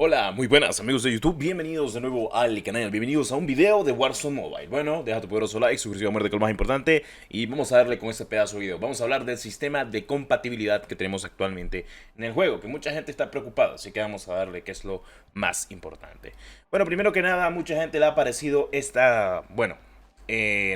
Hola, muy buenas amigos de YouTube, bienvenidos de nuevo al canal, bienvenidos a un video de Warzone Mobile. Bueno, deja tu poderoso like, suscripción a muerte que es lo más importante y vamos a darle con este pedazo de video. Vamos a hablar del sistema de compatibilidad que tenemos actualmente en el juego, que mucha gente está preocupada, así que vamos a darle que es lo más importante. Bueno, primero que nada, a mucha gente le ha aparecido esta,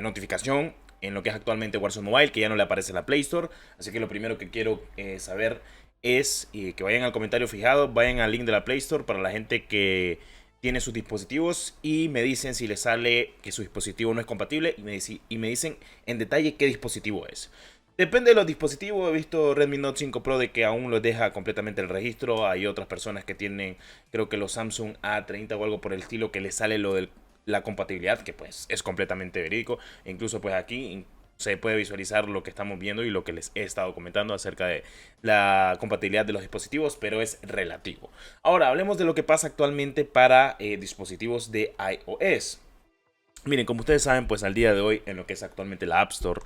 notificación en lo que es actualmente Warzone Mobile, que ya no le aparece en la Play Store, así que lo primero que quiero saber es que vayan al comentario fijado, vayan al link de la Play Store para la gente que tiene sus dispositivos y me dicen si les sale que su dispositivo no es compatible y me dicen en detalle qué dispositivo es. Depende de los dispositivos, he visto Redmi Note 5 Pro de que aún los deja completamente el registro, hay otras personas que tienen, creo que los Samsung A30 o algo por el estilo, que les sale lo de la compatibilidad, que pues es completamente verídico, e incluso pues aquí se puede visualizar lo que estamos viendo y lo que les he estado comentando acerca de la compatibilidad de los dispositivos, pero es relativo. Ahora, hablemos de lo que pasa actualmente para dispositivos de iOS. Miren, como ustedes saben, pues al día de hoy, en lo que es actualmente la App Store,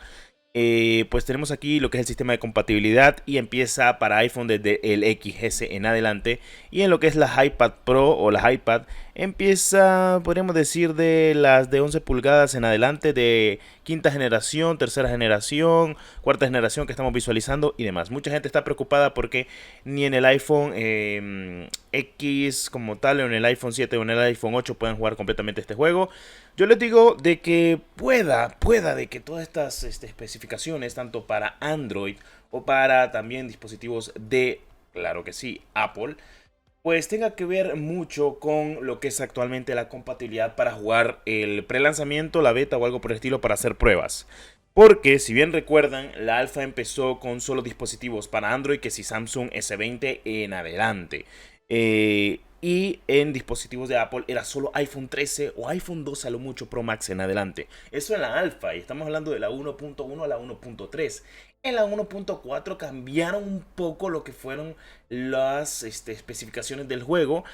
pues tenemos aquí lo que es el sistema de compatibilidad y empieza para iPhone desde el XS en adelante, y en lo que es la iPad Pro o las iPad empieza, podríamos decir, de las de 11 pulgadas en adelante, de quinta generación, tercera generación, cuarta generación que estamos visualizando y demás. Mucha gente está preocupada porque ni en el iPhone X como tal, o en el iPhone 7 o en el iPhone 8 pueden jugar completamente este juego. Yo les digo de que pueda de que todas estas especificaciones, tanto para Android o para también dispositivos de, claro que sí, Apple, pues tenga que ver mucho con lo que es actualmente la compatibilidad para jugar el pre-lanzamiento, la beta o algo por el estilo para hacer pruebas. Porque si bien recuerdan, la alfa empezó con solo dispositivos para Android, que si Samsung S20 en adelante. Y en dispositivos de Apple era solo iPhone 13 o iPhone 12 a lo mucho Pro Max en adelante. Eso en la alfa, y estamos hablando de la 1.1 a la 1.3. En la 1.4 cambiaron un poco lo que fueron las especificaciones del juego.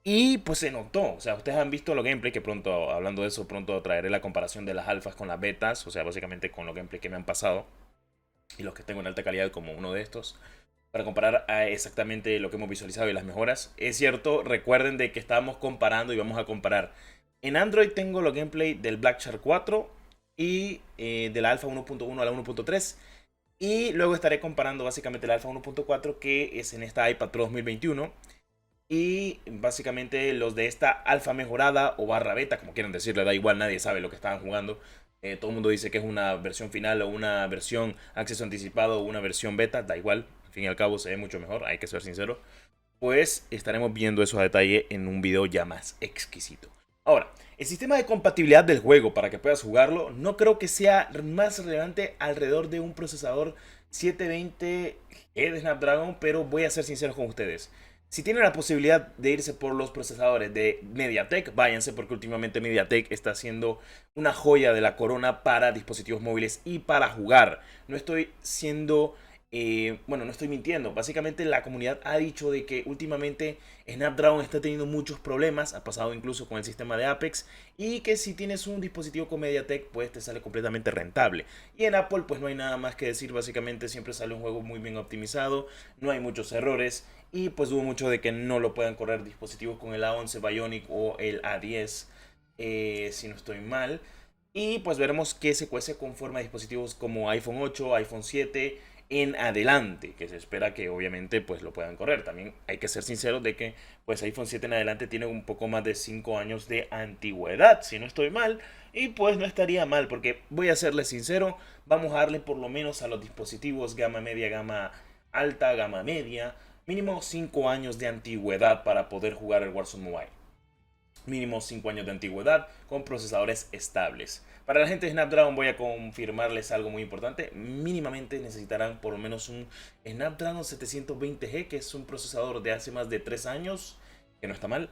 Y pues se notó, o sea, ustedes han visto los gameplays, que pronto, hablando de eso, pronto traeré la comparación de las alfas con las betas, o sea, básicamente con los gameplays que me han pasado y los que tengo en alta calidad como uno de estos, para comparar a exactamente lo que hemos visualizado y las mejoras. Es cierto, recuerden de que estábamos comparando y vamos a comparar. En Android tengo los gameplays del Black Shark 4 y de la alfa 1.1 a la 1.3. Y luego estaré comparando básicamente la alfa 1.4 que es en esta iPad Pro 2021 y básicamente los de esta alfa mejorada o barra beta, como quieran decirle, da igual, nadie sabe lo que estaban jugando. Todo el mundo dice que es una versión final o una versión acceso anticipado o una versión beta, da igual, al fin y al cabo se ve mucho mejor, hay que ser sincero. Pues estaremos viendo eso a detalle en un video ya más exquisito. Ahora, el sistema de compatibilidad del juego para que puedas jugarlo no creo que sea más relevante alrededor de un procesador 720G de Snapdragon, pero voy a ser sincero con ustedes. Si tienen la posibilidad de irse por los procesadores de MediaTek, váyanse, porque últimamente MediaTek está haciendo una joya de la corona para dispositivos móviles y para jugar. No estoy siendo, no estoy mintiendo. Básicamente la comunidad ha dicho de que últimamente Snapdragon está teniendo muchos problemas, ha pasado incluso con el sistema de Apex, y que si tienes un dispositivo con MediaTek, pues te sale completamente rentable. Y en Apple pues no hay nada más que decir, básicamente siempre sale un juego muy bien optimizado, no hay muchos errores. Y pues dudo mucho de que no lo puedan correr dispositivos con el A11 Bionic o el A10, si no estoy mal. Y pues veremos qué se cuece conforme a dispositivos como iPhone 8, iPhone 7 en adelante, que se espera que obviamente pues lo puedan correr. También hay que ser sinceros de que pues iPhone 7 en adelante tiene un poco más de 5 años de antigüedad, si no estoy mal. Y pues no estaría mal, porque voy a serles sincero, vamos a darle por lo menos a los dispositivos gama media, gama alta, gama media, mínimo 5 años de antigüedad para poder jugar el Warzone Mobile. Mínimo 5 años de antigüedad con procesadores estables. Para la gente de Snapdragon voy a confirmarles algo muy importante. Mínimamente necesitarán por lo menos un Snapdragon 720G, que es un procesador de hace más de 3 años, que no está mal.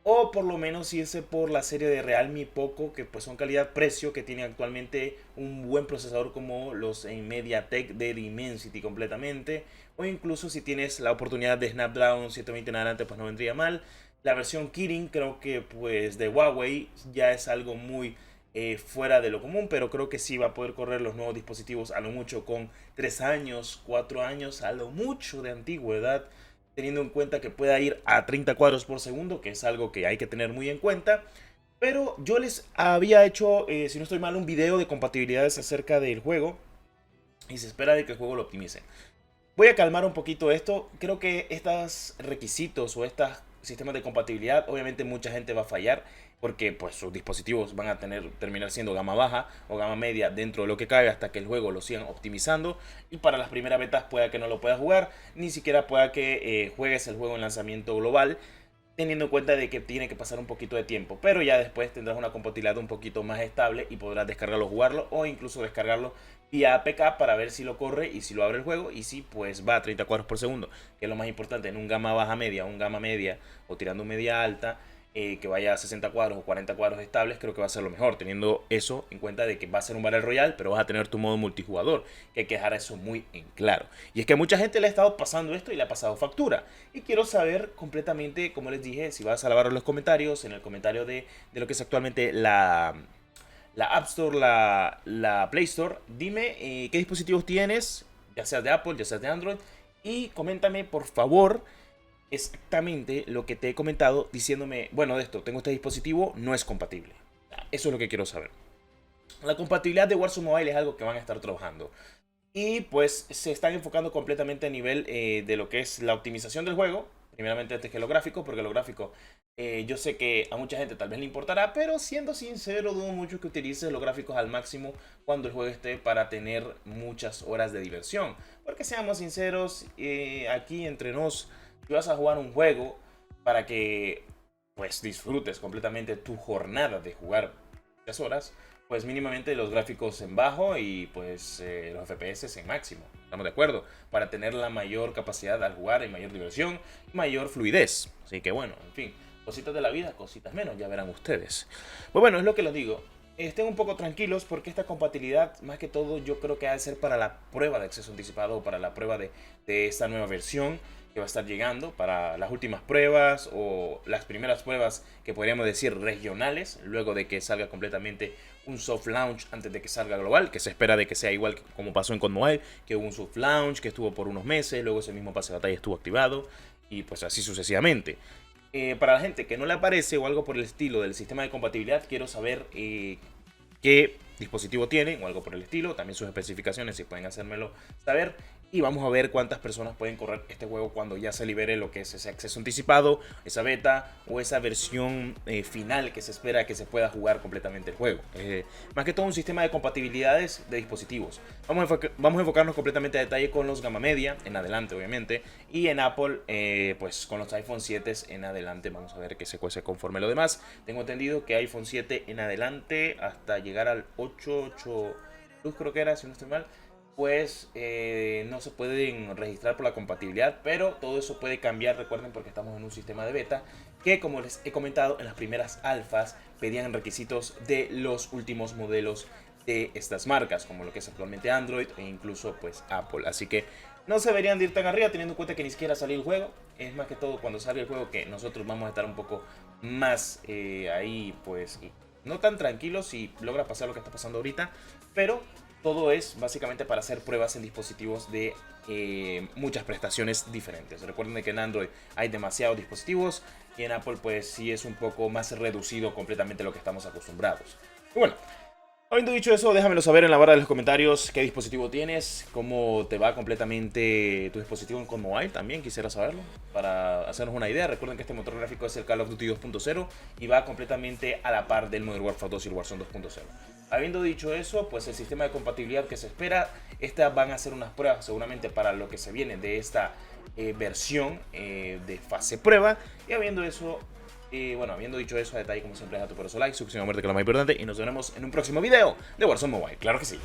O por lo menos irse por la serie de Realme Poco, que pues son calidad-precio, que tienen actualmente un buen procesador como los en MediaTek de Dimensity completamente. O incluso si tienes la oportunidad de Snapdragon 720 en adelante, pues no vendría mal. La versión Kirin creo que pues de Huawei ya es algo muy fuera de lo común, pero creo que sí va a poder correr los nuevos dispositivos a lo mucho con 3 años, 4 años, a lo mucho de antigüedad teniendo en cuenta que pueda ir a 30 cuadros por segundo, que es algo que hay que tener muy en cuenta. Pero yo les había hecho, si no estoy mal, un video de compatibilidades acerca del juego y se espera de que el juego lo optimice. Voy a calmar un poquito esto. Creo que estos requisitos o estos sistemas de compatibilidad, obviamente mucha gente va a fallar porque pues sus dispositivos van a terminar siendo gama baja o gama media dentro de lo que cabe hasta que el juego lo sigan optimizando, y para las primeras betas pueda que no lo puedas jugar, ni siquiera pueda que juegues el juego en lanzamiento global, teniendo en cuenta de que tiene que pasar un poquito de tiempo, pero ya después tendrás una compatibilidad un poquito más estable y podrás descargarlo, jugarlo o incluso descargarlo vía APK para ver si lo corre y si lo abre el juego y si pues va a 30 cuadros por segundo, que es lo más importante en un gama baja media, un gama media o tirando media alta. Que vaya a 60 cuadros o 40 cuadros estables, creo que va a ser lo mejor, teniendo eso en cuenta de que va a ser un Battle Royale, pero vas a tener tu modo multijugador, que hay que dejar eso muy en claro. Y es que a mucha gente le ha estado pasando esto y le ha pasado factura, y quiero saber completamente, como les dije, si vas a lavar los comentarios, en el comentario de lo que es actualmente la App Store, la Play Store, dime qué dispositivos tienes, ya sea de Apple, ya sea de Android, y coméntame por favor exactamente lo que te he comentado diciéndome, bueno, de esto, tengo este dispositivo, no es compatible. Eso es lo que quiero saber. La compatibilidad de Warzone Mobile es algo que van a estar trabajando. Y pues se están enfocando completamente a nivel de lo que es la optimización del juego. Primeramente antes que lo gráfico, porque lo gráfico yo sé que a mucha gente tal vez le importará, pero siendo sincero, dudo mucho que utilices los gráficos al máximo cuando el juego esté para tener muchas horas de diversión. Porque seamos sinceros, aquí entre nos, si vas a jugar un juego para que pues disfrutes completamente tu jornada de jugar muchas horas, pues mínimamente los gráficos en bajo y pues los FPS en máximo. ¿Estamos de acuerdo? Para tener la mayor capacidad al jugar y mayor diversión y mayor fluidez. Así que bueno, en fin, cositas de la vida, cositas menos, ya verán ustedes. Pues bueno, es lo que les digo. Estén un poco tranquilos porque esta compatibilidad, más que todo, yo creo que ha de ser para la prueba de acceso anticipado o para la prueba de esta nueva versión que va a estar llegando, para las últimas pruebas o las primeras pruebas que podríamos decir regionales, luego de que salga completamente un soft launch antes de que salga global, que se espera de que sea igual que como pasó en COD Mobile, que hubo un soft launch que estuvo por unos meses, luego ese mismo pase de batalla estuvo activado y pues así sucesivamente. Para la gente que no le aparece o algo por el estilo del sistema de compatibilidad, quiero saber qué dispositivo tienen o algo por el estilo, también sus especificaciones si pueden hacérmelo saber, y vamos a ver cuántas personas pueden correr este juego cuando ya se libere lo que es ese acceso anticipado, esa beta o esa versión final que se espera que se pueda jugar completamente el juego. Más que todo un sistema de compatibilidades de dispositivos. Vamos a enfocarnos completamente a detalle con los gama media en adelante obviamente, y en Apple pues con los iPhone 7 en adelante vamos a ver que se cuece conforme lo demás. Tengo entendido que iPhone 7 en adelante hasta llegar al 8 Plus creo que era, si no estoy mal, pues no se pueden registrar por la compatibilidad, pero todo eso puede cambiar, recuerden, porque estamos en un sistema de beta que, como les he comentado, en las primeras alfas pedían requisitos de los últimos modelos de estas marcas, como lo que es actualmente Android e incluso pues Apple, así que no se deberían de ir tan arriba teniendo en cuenta que ni siquiera salió el juego. Es más que todo cuando salga el juego que nosotros vamos a estar un poco más ahí pues no tan tranquilos si logra pasar lo que está pasando ahorita, pero todo es básicamente para hacer pruebas en dispositivos de muchas prestaciones diferentes. Recuerden que en Android hay demasiados dispositivos y en Apple pues sí es un poco más reducido completamente lo que estamos acostumbrados. Y bueno, habiendo dicho eso, déjamelo saber en la barra de los comentarios qué dispositivo tienes, cómo te va completamente tu dispositivo con mobile, también quisiera saberlo, para hacernos una idea. Recuerden que este motor gráfico es el Call of Duty 2.0 y va completamente a la par del Modern Warfare 2 y el Warzone 2.0. Habiendo dicho eso, pues el sistema de compatibilidad que se espera, estas van a ser unas pruebas seguramente para lo que se viene de esta versión de fase prueba. Y habiendo eso, bueno, habiendo dicho eso a detalle, como siempre, deja tu poderoso like, suscripción a muerte, que es lo más importante, y nos veremos en un próximo video de Warzone Mobile. Claro que sí.